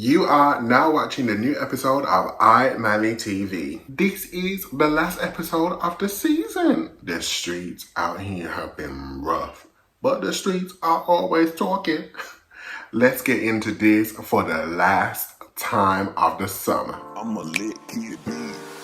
You are now watching the new episode of iMallyTV. This is the last episode of the season. The streets out here have been rough, but the streets are always talking. Let's get into this for the last time of the summer. I'm a LitKidBeatz.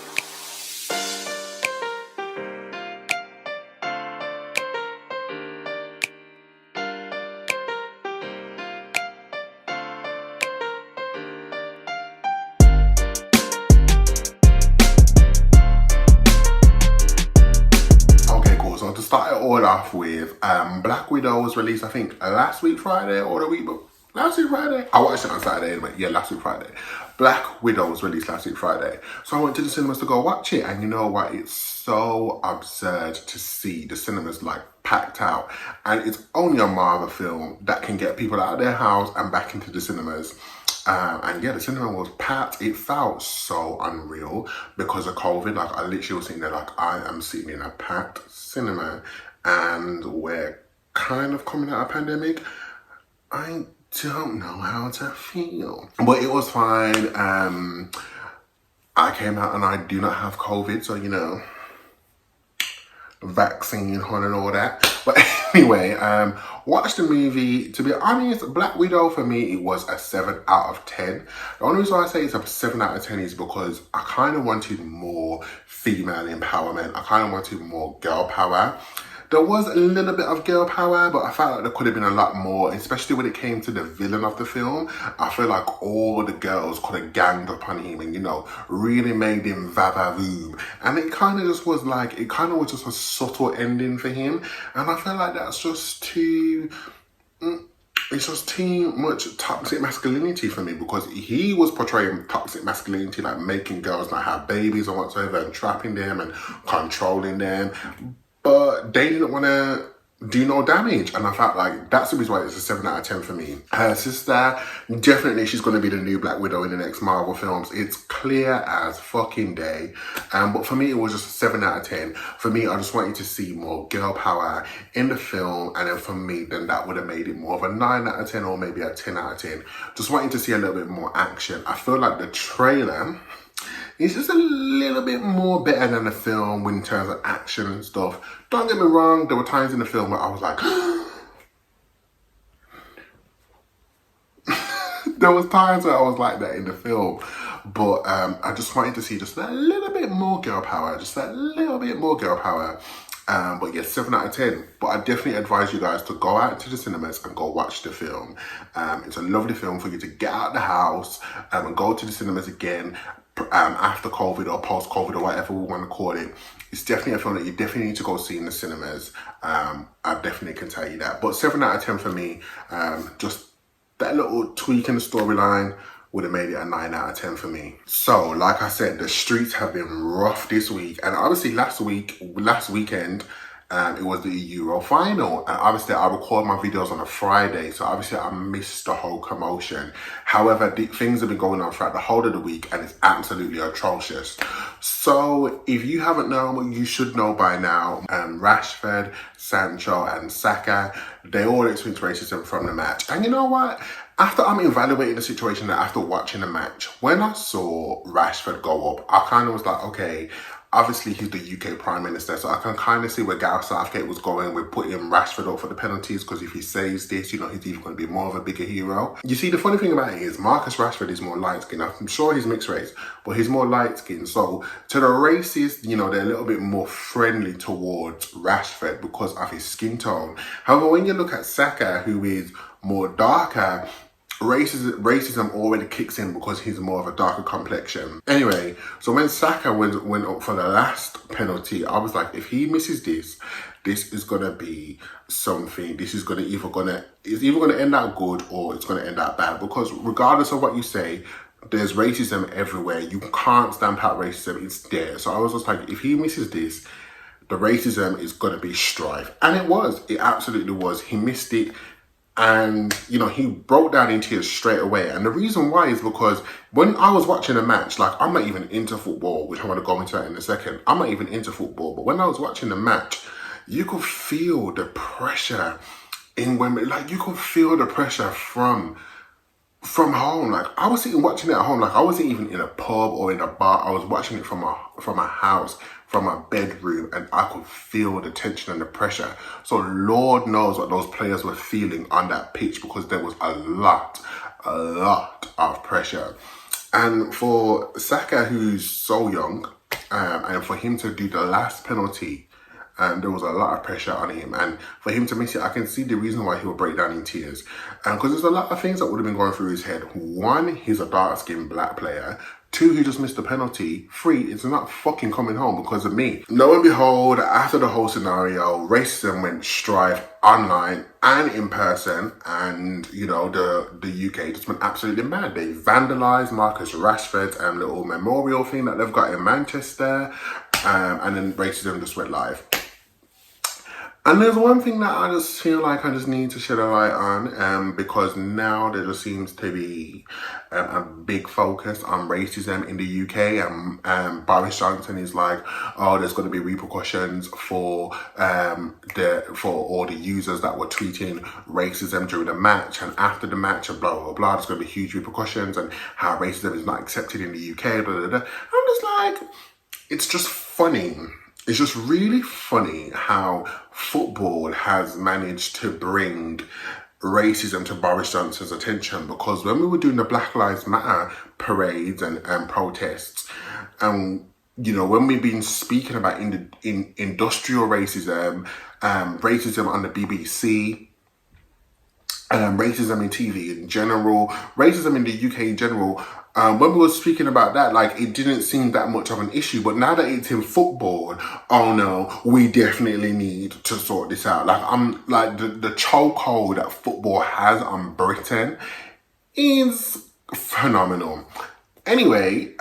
So to start it all off with, Black Widow was released, I think, last week Friday or the week before. Last week Friday? I watched it on Saturday anyway. Yeah, last week Friday. Black Widow was released last week Friday. So I went to the cinemas to go watch it. And you know what? It's so absurd to see the cinemas like packed out. And it's only a Marvel film that can get people out of their house and back into the cinemas. And yeah, the cinema was packed. It felt so unreal because of COVID. Like, I literally was sitting there like, I am sitting in a packed cinema and we're kind of coming out of a pandemic. I don't know how to feel. But it was fine. I came out and I do not have COVID, so you know, vaccine and all that. But anyway, watched the movie. To be honest, Black Widow for me, it was a 7 out of 10. The only reason why I say it's a 7 out of 10 is because I kind of wanted more female empowerment. I kind of wanted more girl power. There was a little bit of girl power, but I felt like there could have been a lot more, especially when it came to the villain of the film. I feel like all the girls could have ganged up on him and, you know, really made him va-va-voom. And it kind of just was like, it kind of was just a subtle ending for him. And I feel like that's just too... It's just too much toxic masculinity for me, because he was portraying toxic masculinity, like making girls like have babies or whatsoever and trapping them and controlling them. But they didn't want to do no damage. And I felt like that's the reason why it's a 7 out of 10 for me. Her sister, definitely she's going to be the new Black Widow in the next Marvel films. It's clear as fucking day. But for me, it was just a 7 out of 10. For me, I just wanted to see more girl power in the film. And then for me, then that would have made it more of a 9 out of 10 or maybe a 10 out of 10. Just wanting to see a little bit more action. I feel like the trailer... it's just a little bit more better than the film in terms of action and stuff. Don't get me wrong, there were times in the film where I was like, there was times where I was like that in the film. But I just wanted to see just a little bit more girl power, just a little bit more girl power. But yeah, 7 out of 10. But I definitely advise you guys to go out to the cinemas and go watch the film. It's a lovely film for you to get out of the house and go to the cinemas again. After COVID or post-COVID or whatever we want to call it. It's definitely a film that you definitely need to go see in the cinemas. I definitely can tell you that. But 7 out of 10 for me, just that little tweak in the storyline would have made it a 9 out of 10 for me. So, like I said, the streets have been rough this week. And obviously last weekend, it was the Euro final. And obviously I record my videos on a Friday, so obviously I missed the whole commotion. However, things have been going on throughout the whole of the week and it's absolutely atrocious. So if you haven't known, you should know by now, Rashford, Sancho and Saka, they all experienced racism from the match. And you know what? After I'm evaluating the situation, after watching the match, when I saw Rashford go up, I kind of was like, okay, obviously he's the UK Prime Minister, so I can kind of see where Gareth Southgate was going with putting Rashford up for the penalties, because if he saves this, you know, he's even going to be more of a bigger hero. You see, the funny thing about it is Marcus Rashford is more light-skinned. I'm sure he's mixed race, but he's more light-skinned. So to the racists, you know, they're a little bit more friendly towards Rashford because of his skin tone. However, when you look at Saka, who is more darker, racism already kicks in because he's more of a darker complexion. Anyway, so when Saka went up for the last penalty, I was like, if he misses this is gonna be something. This is it's either gonna end out good or it's gonna end out bad, because regardless of what you say, there's racism everywhere. You can't stamp out racism, it's there. So I was just like, if he misses this, the racism is gonna be strife. And it absolutely was. He missed it. And, you know, he broke down in tears straight away. And the reason why is because when I was watching a match, like, I'm not even into football, which I'm going to go into that in a second. I'm not even into football. But when I was watching the match, you could feel the pressure in women. Like, you could feel the pressure from from home. Like, I was sitting watching it at home. Like, I wasn't even in a pub or in a bar. I was watching it from a house, from my bedroom, and I could feel the tension and the pressure. So Lord knows what those players were feeling on that pitch, because there was a lot of pressure. And for Saka, who's so young, and for him to do the last penalty, there was a lot of pressure on him, and for him to miss it, I can see the reason why he would break down in tears. Because there's a lot of things that would have been going through his head. One, he's a dark-skinned black player. Two, he just missed the penalty. Three, it's not fucking coming home because of me. Lo and behold, after the whole scenario, racism went strife online and in person, and the UK just went absolutely mad. They vandalised Marcus Rashford's little memorial thing that they've got in Manchester, and then racism just went live. And there's one thing that I just feel like I just need to shed a light on, because now there just seems to be a big focus on racism in the UK, and Boris Johnson is like, oh, there's going to be repercussions for all the users that were tweeting racism during the match and after the match, and blah blah blah. There's going to be huge repercussions, and how racism is not accepted in the UK. Blah, blah, blah. I'm just like, it's just funny. It's just really funny how football has managed to bring racism to Boris Johnson's attention, because when we were doing the Black Lives Matter parades and protests, when we've been speaking about industrial racism, racism on the BBC, racism in TV in general, racism in the UK in general, when we were speaking about that, like, it didn't seem that much of an issue. But now that it's in football, oh no, we definitely need to sort this out. Like, I'm like, the chokehold that football has on Britain is phenomenal. Anyway,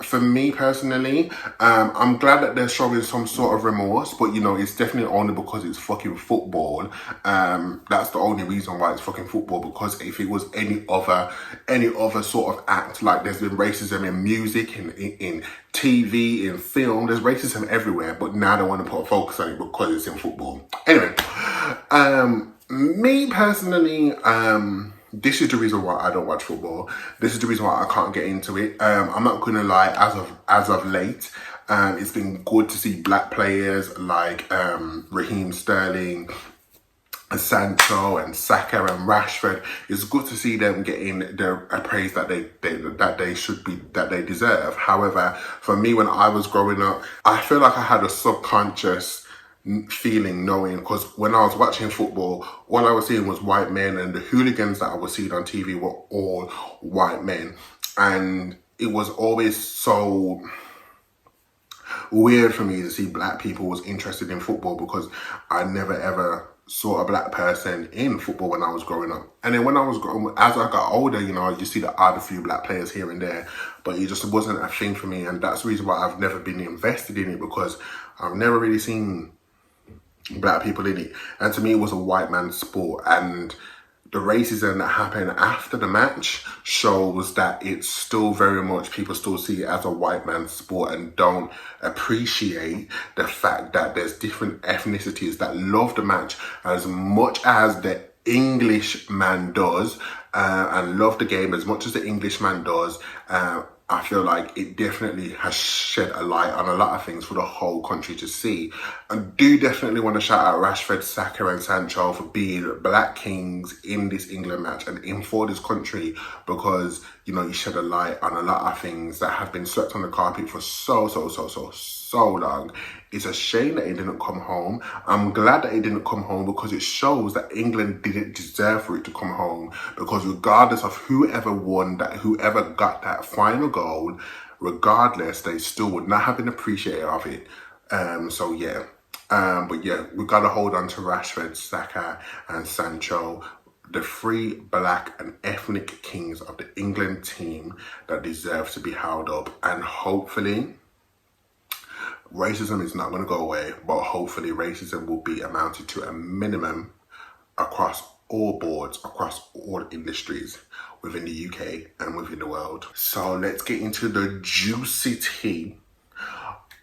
for me personally, I'm glad that they're showing some sort of remorse, but it's definitely only because it's fucking football. That's the only reason why it's fucking football, because if it was any other sort of act, like, there's been racism in music, in TV, in film, there's racism everywhere, but now they want to put a focus on it because it's in football. Anyway, me personally, this is the reason why I don't watch football. This is the reason why I can't get into it. I'm not gonna lie, as of late, it's been good to see black players like Raheem Sterling, Sancho and Saka and Rashford. It's good to see them getting the praise that they deserve. However, for me, when I was growing up, I feel like I had a subconscious feeling, knowing, because when I was watching football, all I was seeing was white men, and the hooligans that I was seeing on TV were all white men, and it was always so weird for me to see black people was interested in football, because I never ever saw a black person in football when I was growing up. And then as I got older, you see the odd few black players here and there, but it just wasn't a thing for me, and that's the reason why I've never been invested in it, because I've never really seen black people in it. And to me, it was a white man's sport, and the racism that happened after the match shows that it's still very much, people still see it as a white man's sport and don't appreciate the fact that there's different ethnicities that love the match as much as the Englishman does, and love the game as much as the Englishman does. I feel like it definitely has shed a light on a lot of things for the whole country to see. I do definitely want to shout out Rashford, Saka and Sancho for being black kings in this England match and in for this country, because, you shed a light on a lot of things that have been swept on the carpet for so long. It's a shame that it didn't come home. I'm glad that it didn't come home, because it shows that England didn't deserve for it to come home, because regardless of whoever won that, whoever got that final goal, regardless, they still would not have been appreciative of it. But yeah, we got to hold on to Rashford, Saka and Sancho, the three black and ethnic kings of the England team that deserve to be held up. And hopefully, racism is not going to go away, but hopefully racism will be amounted to a minimum across all boards, across all industries within the UK and within the world. So let's get into the juicy tea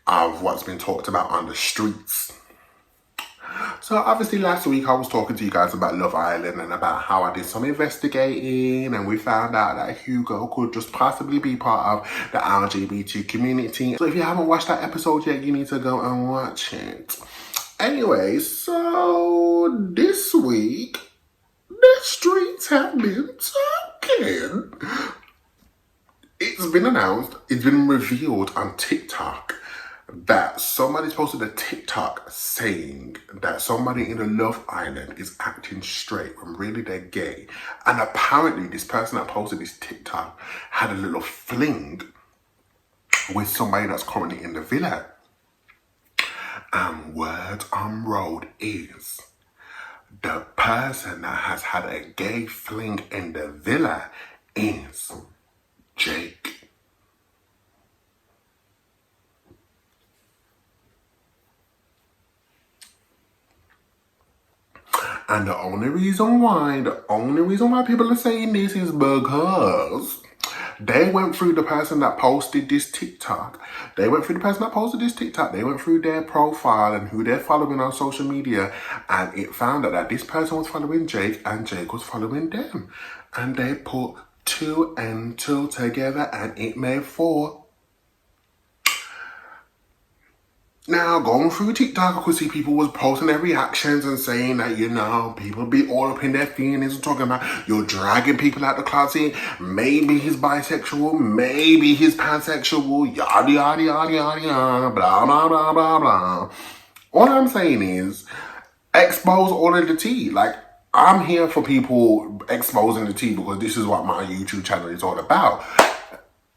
of what's been talked about on the streets. So obviously last week I was talking to you guys about Love Island and about how I did some investigating, and we found out that Hugo could just possibly be part of the LGBT community. So if you haven't watched that episode yet, you need to go and watch it. Anyway, so this week, the streets have been talking. It's been announced, it's been revealed on TikTok that somebody's posted a TikTok saying that somebody in the Love Island is acting straight when really they're gay. And apparently this person that posted this TikTok had a little fling with somebody that's currently in the villa. And word on road is the person that has had a gay fling in the villa is Jake. And the only reason why people are saying this is because they went through the person that posted this TikTok. They went through their profile and who they're following on social media, and it found out that this person was following Jake and Jake was following them. And they put 2 and 2 together and it made 4. Now, going through TikTok, I could see people was posting their reactions and saying that, you know, people be all up in their feelings and talking about you're dragging people out the closet. Maybe he's bisexual, maybe he's pansexual, yada, yada, yada, yada, yada, blah, blah, blah, blah, blah. All I'm saying is, expose all of the tea. Like, I'm here for people exposing the tea because this is what my YouTube channel is all about.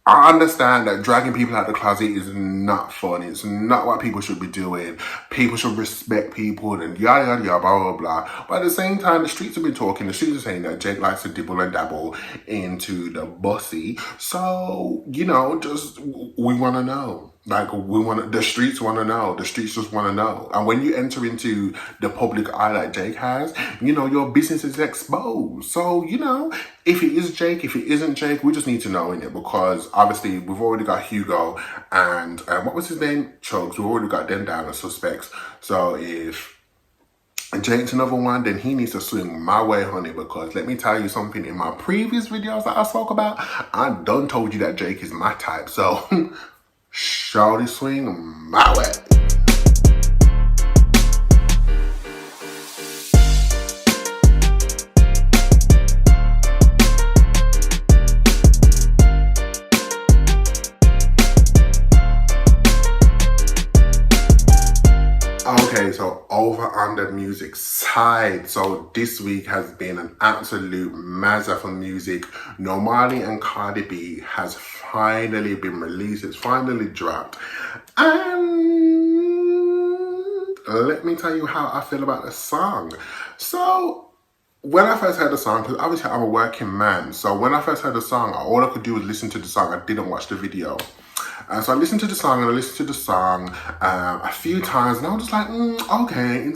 I understand that dragging people out of the closet is not fun. It's not what people should be doing. People should respect people and yada, yada, yada, blah, blah, blah. But at the same time, the streets have been talking. The streets are saying that Jake likes to dibble and dabble into the bussy. So, you know, just, we want to know. Like, the streets want to know. The streets just want to know. And when you enter into the public eye like Jake has, you know, your business is exposed. So, you know, if it is Jake, if it isn't Jake, we just need to know in it, because obviously we've already got Hugo and what was his name? Chugs. We've already got them down as suspects. So if Jake's another one, then he needs to swing my way, honey, because let me tell you something. In my previous videos that I spoke about, I done told you that Jake is my type. So shorty swing my way. Okay, so over on the music side, so this week has been an absolute mazza for music. Normani and Cardi B has finally been released. It's finally dropped. And let me tell you how I feel about the song. So when I first heard the song, because obviously I'm a working man, so when I first heard the song, all I could do was listen to the song. I didn't watch the video. So I listened to the song and I listened to the song a few times, and I was just like, okay,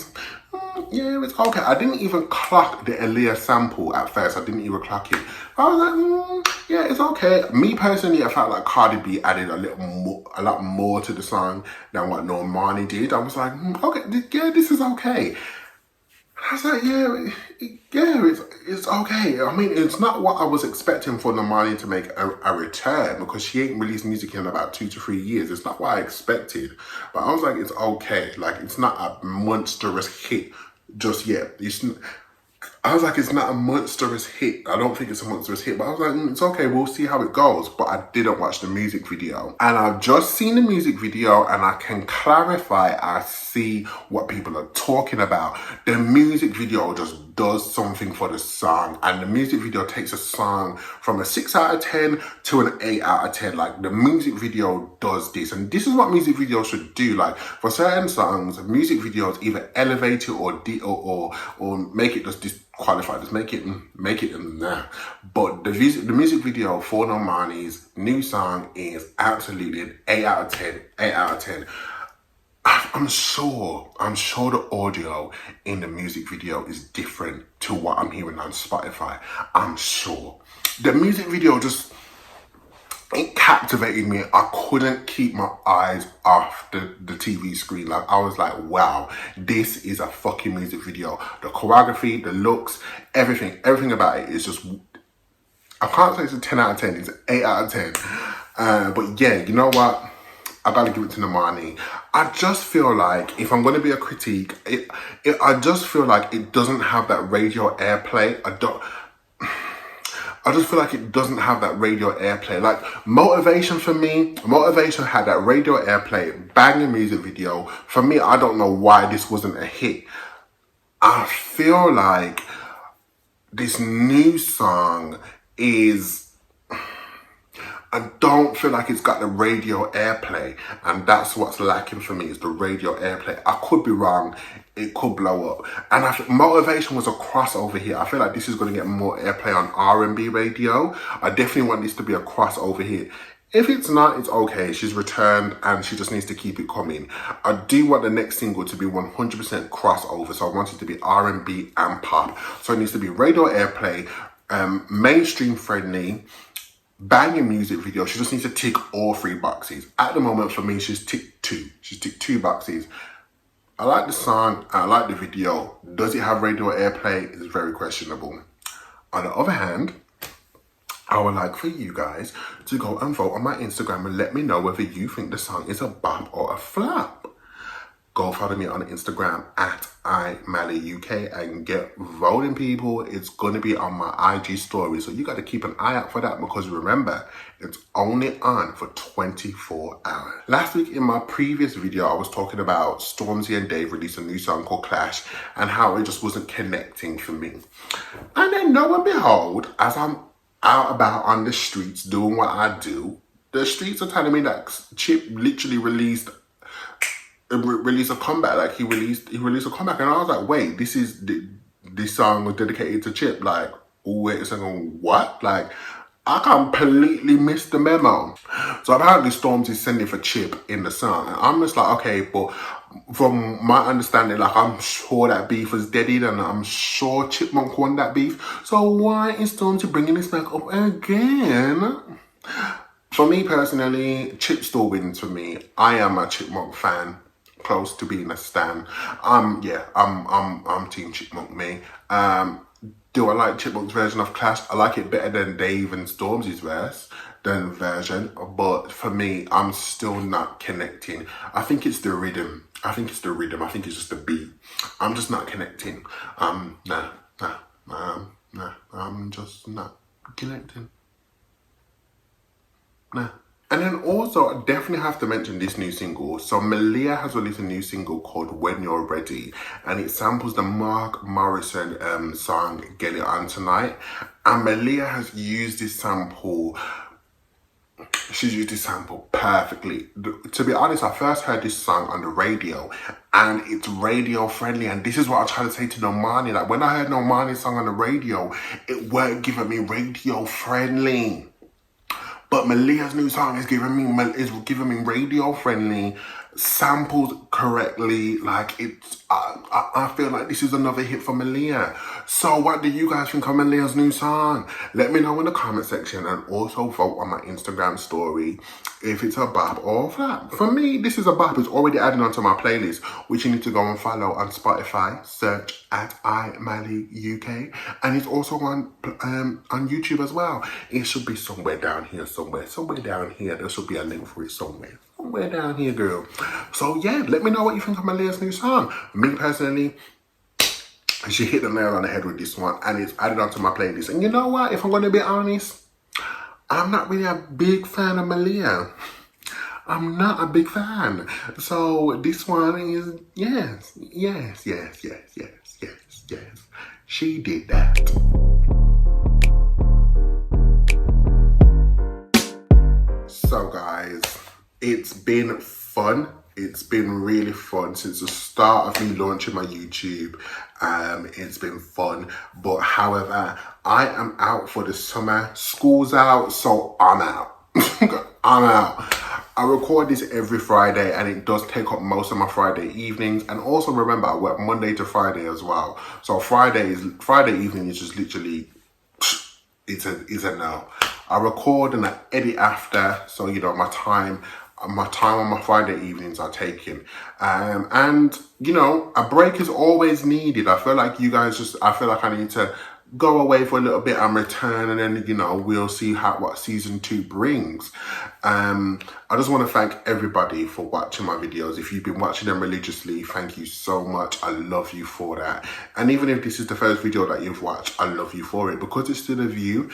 yeah, it's okay. I didn't even clock the Aaliyah sample at first. I didn't even clock it. I was like, yeah, it's okay. Me personally, I felt like Cardi B added a lot more to the song than what Normani did. I was like, okay, yeah, this is okay. I was like, yeah, it's okay. I mean, it's not what I was expecting for Normani to make a return, because she ain't released music in about 2 to 3 years. It's not what I expected. But I was like, it's okay. Like, it's not a monstrous hit just yet. I was like, it's not a monstrous hit. I don't think it's a monstrous hit, but I was like, it's okay, we'll see how it goes. But I didn't watch the music video. And I've just seen the music video and I can clarify, I see what people are talking about. The music video just does something for the song. And the music video takes a song from a 6 out of 10 to an 8 out of 10. Like, the music video does this. And this is what music videos should do. Like, for certain songs, music videos either elevate it or make it just disqualified. Just make it nah. But the music video for Normani's new song is absolutely an 8 out of 10. 8 out of 10. I'm sure the audio in the music video is different to what I'm hearing on Spotify. I'm sure. The music video just, it captivated me. I couldn't keep my eyes off the TV screen. Like, I was like, wow, this is a fucking music video. The choreography, the looks, everything about it is just, I can't say it's a 10 out of 10, it's an 8 out of 10. But yeah, you know what? I gotta give it to Normani. I just feel like, if I'm gonna be a critique, I just feel like it doesn't have that radio airplay. I just feel like it doesn't have that radio airplay. Like, Motivation for me, Motivation had that radio airplay, banging music video. For me, I don't know why this wasn't a hit. I feel like this new song is, I don't feel like it's got the radio airplay, and that's what's lacking for me, is the radio airplay. I could be wrong, it could blow up. And I think Motivation was a crossover here. I feel like this is going to get more airplay on R&B radio. I definitely want this to be a crossover hit. If it's not, it's okay. She's returned and she just needs to keep it coming. I do want the next single to be 100% crossover, so I want it to be R&B and pop. So it needs to be radio airplay, mainstream friendly, banging music video. She just needs to tick all 3 boxes. At the moment, for me, she's ticked 2. She's ticked 2 boxes. I like the song, I like the video. Does it have radio airplay? It's very questionable. On the other hand, I would like for you guys to go and vote on my Instagram and let me know whether you think the song is a bop or a flop. Go follow me on Instagram at iMallyUK and get voting, people. It's going to be on my IG story, so you got to keep an eye out for that, because remember, it's only on for 24 hours. Last week in my previous video, I was talking about Stormzy and Dave released a new song called Clash and how it just wasn't connecting for me. And then lo and behold, as I'm out about on the streets doing what I do, the streets are telling me that Chip literally released a comeback. Like, he released a comeback, and I was like, wait, this song was dedicated to Chip. Like, wait a second, what? Like, I completely missed the memo. So apparently Stormzy is sending for Chip in the song, and I'm just like, okay, but from my understanding, like, I'm sure that beef was deaded, and I'm sure Chipmunk won that beef. So why is Stormzy bringing this back up again? For me personally, Chip still wins for me. I am a Chipmunk fan, close to being a stan. I'm Team Chipmunk, me. Do I like Chipmunk's version of Clash? I like it better than Dave and Stormzy's version, but for me, I'm still not connecting. I think it's the rhythm. I think it's just the beat. I'm just not connecting. I'm just not connecting. Nah. And then also, I definitely have to mention this new single. So Mahalia has released a new single called When You're Ready, and it samples the Mark Morrison song Get It On Tonight. And Mahalia has used this sample, she's used this sample perfectly. To be honest, I first heard this song on the radio, and it's radio friendly. And this is what I try to say to Normani. Like, when I heard Normani's song on the radio, it weren't giving me radio friendly. But Mahalia's new song is giving me radio friendly, samples correctly. Like, it's, I feel like this is another hit for Mahalia. So what do you guys think of Mahalia's new song? Let me know in the comment section, and also vote on my Instagram story if it's a bop or a flop. For me, this is a bop. It's already added onto my playlist, which you need to go and follow on Spotify. Search at iMallyUK, and it's also on YouTube as well. It should be somewhere down here, somewhere down here. There should be a link for it somewhere down here, girl. So yeah, let me know what you think of Mahalia's new song. Me personally, she hit the nail on the head with this one, and it's added onto my playlist. And you know what? If I'm going to be honest, I'm not really a big fan of Mahalia. I'm not a big fan. So this one is, yes. She did that. So guys, it's been fun. It's been really fun since the start of me launching my YouTube. It's been fun, but however, I am out for the summer. School's out, so I'm out. I'm out. I record this every Friday, and it does take up most of my Friday evenings. And also remember, I work Monday to Friday as well. So Friday evening is just literally, it's a no. I record and I edit after, so you know my time on my Friday evenings are taken. And you know, a break is always needed. I feel like you guys I feel like I need to go away for a little bit and return, and then you know we'll see what season 2 brings. I just want to thank everybody for watching my videos. If you've been watching them religiously, thank you so much. I love you for that. And even if this is the first video that you've watched, I love you for it, because it's still a view.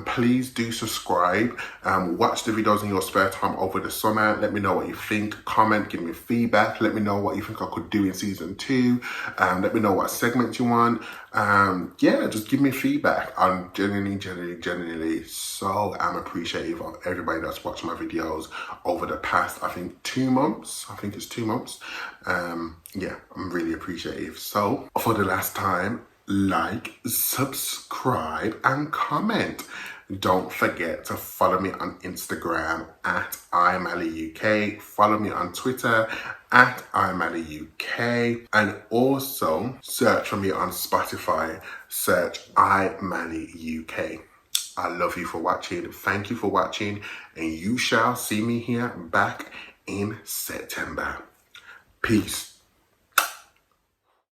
Please do subscribe. Watch the videos in your spare time over the summer. Let me know what you think. Comment, give me feedback. Let me know what you think I could do in season 2. Let me know what segment you want. Yeah, just give me feedback. I'm genuinely so appreciative of everybody that's watched my videos over the past, I think 2 months. I think it's 2 months. Yeah, I'm really appreciative. So for the last time, like, subscribe and comment. Don't forget to follow me on Instagram at iMallyUK. Follow me on Twitter at iMallyUK. And also search for me on Spotify. Search iMallyUK. I love you for watching. Thank you for watching. And you shall see me here back in September. Peace.